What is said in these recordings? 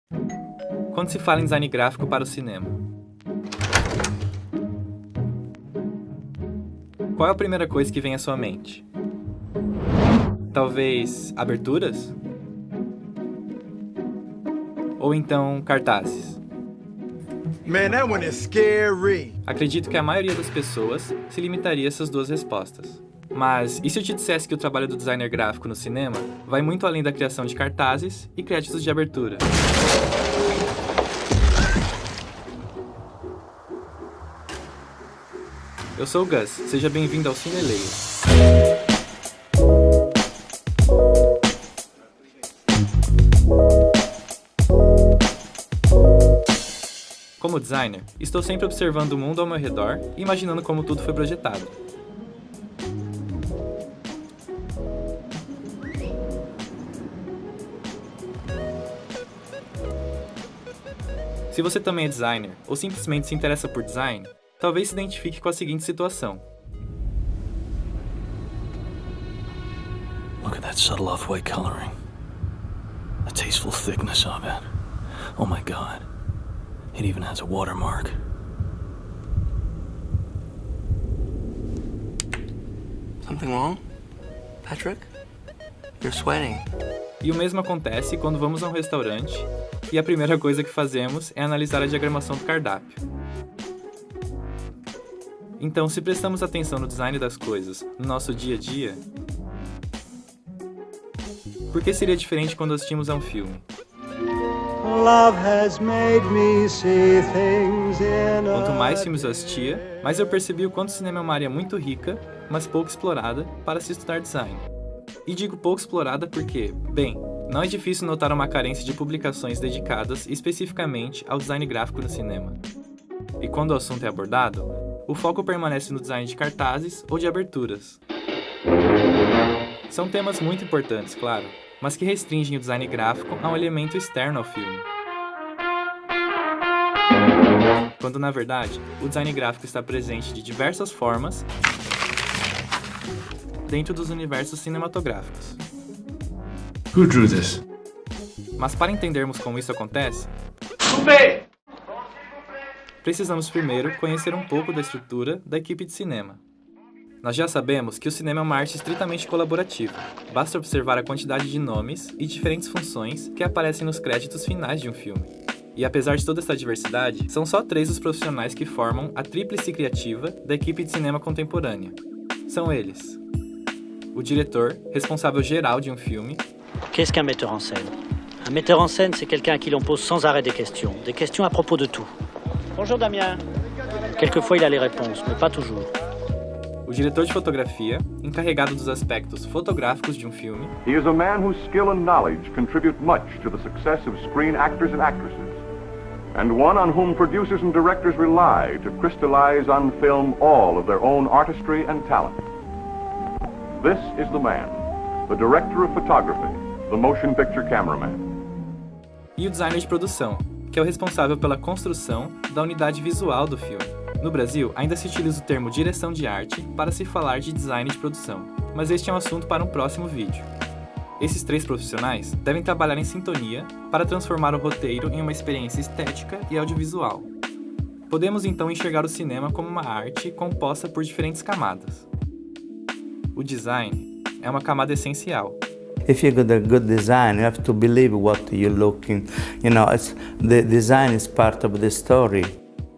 Quando se fala em design gráfico para o cinema, qual é a primeira coisa que vem à sua mente? Talvez aberturas? Ou então cartazes? Man, that one is scary. Acredito que a maioria das pessoas se limitaria a essas duas respostas. Mas e se eu te dissesse que o trabalho do designer gráfico no cinema vai muito além da criação de cartazes e créditos de abertura? Eu sou o Gus, seja bem-vindo ao Cine Leia. Como designer, estou sempre observando o mundo ao meu redor e imaginando como tudo foi projetado. Se você também é designer ou simplesmente se interessa por design, talvez se identifique com a seguinte situação. Look at that subtle off-white coloring. The tasteful thickness of it. Oh my god. It even has a watermark. Something wrong? Patrick? You're sweating. E o mesmo acontece quando vamos a um restaurante e a primeira coisa que fazemos é analisar a diagramação do cardápio. Então, se prestamos atenção no design das coisas no nosso dia a dia, por que seria diferente quando assistimos a um filme? Quanto mais filmes eu assistia, mais eu percebi o quanto o cinema é uma área muito rica, mas pouco explorada para se estudar design. E digo pouco explorada porque, bem, não é difícil notar uma carência de publicações dedicadas especificamente ao design gráfico no cinema. E quando o assunto é abordado, o foco permanece no design de cartazes ou de aberturas. São temas muito importantes, claro, mas que restringem o design gráfico a um elemento externo ao filme. Quando, na verdade, o design gráfico está presente de diversas formas dentro dos universos cinematográficos. Who drew this? Mas para entendermos como isso acontece, precisamos primeiro conhecer um pouco da estrutura da equipe de cinema. Nós já sabemos que o cinema é uma arte estritamente colaborativa. Basta observar a quantidade de nomes e diferentes funções que aparecem nos créditos finais de um filme. E apesar de toda essa diversidade, são só 3 os profissionais que formam a tríplice criativa da equipe de cinema contemporânea. São eles: o diretor, responsável geral de um filme. Qu'est-ce qu'un metteur en scène? Un metteur en scène, c'est quelqu'un à qui l'on pose sans arrêt des questions à propos de tout. Bonjour Damien. Quelquefois il a les réponses, mais pas toujours. O diretor de fotografia, encarregado dos aspectos fotográficos de um filme. He is a man whose skill and knowledge contribute much to the success of screen actors and actresses, and one on whom producers and directors rely to crystallize on film all of their own artistry and talent. This is the man, the director of photography, the motion picture cameraman. E o designer de produção, que é o responsável pela construção da unidade visual do filme. No Brasil, ainda se utiliza o termo direção de arte para se falar de design de produção, mas este é um assunto para um próximo vídeo. Esses 3 profissionais devem trabalhar em sintonia para transformar o roteiro em uma experiência estética e audiovisual. Podemos então enxergar o cinema como uma arte composta por diferentes camadas. O design é uma camada essencial. If you got a good design, you have to believe what you're looking. The design is part of the story.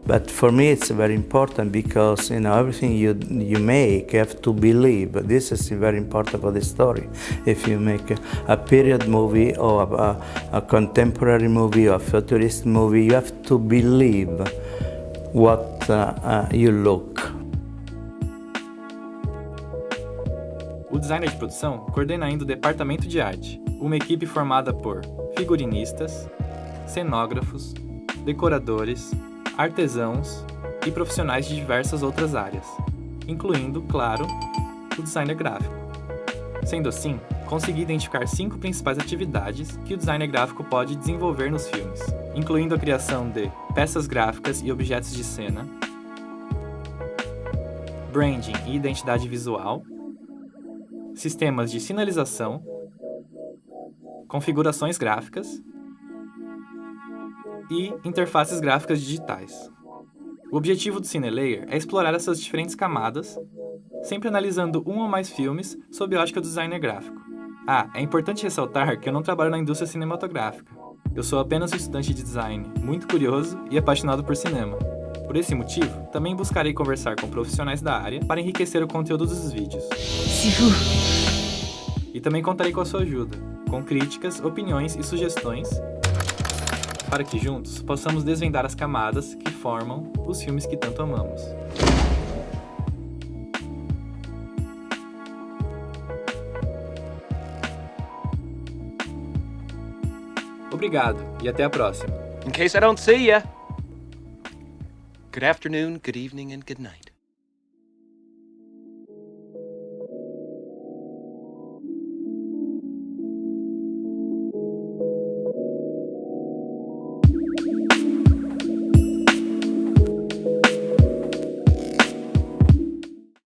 But for me, it's very important because everything you make, you have to believe. This is very important for the story. If you make a period movie or a contemporary movie or a futurist movie, you have to believe what you look. O designer de produção coordena ainda o departamento de arte, uma equipe formada por figurinistas, cenógrafos, decoradores, artesãos e profissionais de diversas outras áreas, incluindo, claro, o designer gráfico. Sendo assim, consegui identificar 5 principais atividades que o designer gráfico pode desenvolver nos filmes, incluindo a criação de peças gráficas e objetos de cena, branding e identidade visual, sistemas de sinalização, configurações gráficas e interfaces gráficas digitais. O objetivo do CineLayer é explorar essas diferentes camadas, sempre analisando um ou mais filmes sob a ótica do designer gráfico. É importante ressaltar que eu não trabalho na indústria cinematográfica. Eu sou apenas um estudante de design, muito curioso e apaixonado por cinema. Por esse motivo, também buscarei conversar com profissionais da área para enriquecer o conteúdo dos vídeos. E também contarei com a sua ajuda, com críticas, opiniões e sugestões, para que juntos possamos desvendar as camadas que formam os filmes que tanto amamos. Obrigado e até a próxima. In case I don't see ya, good afternoon, good evening, and good night.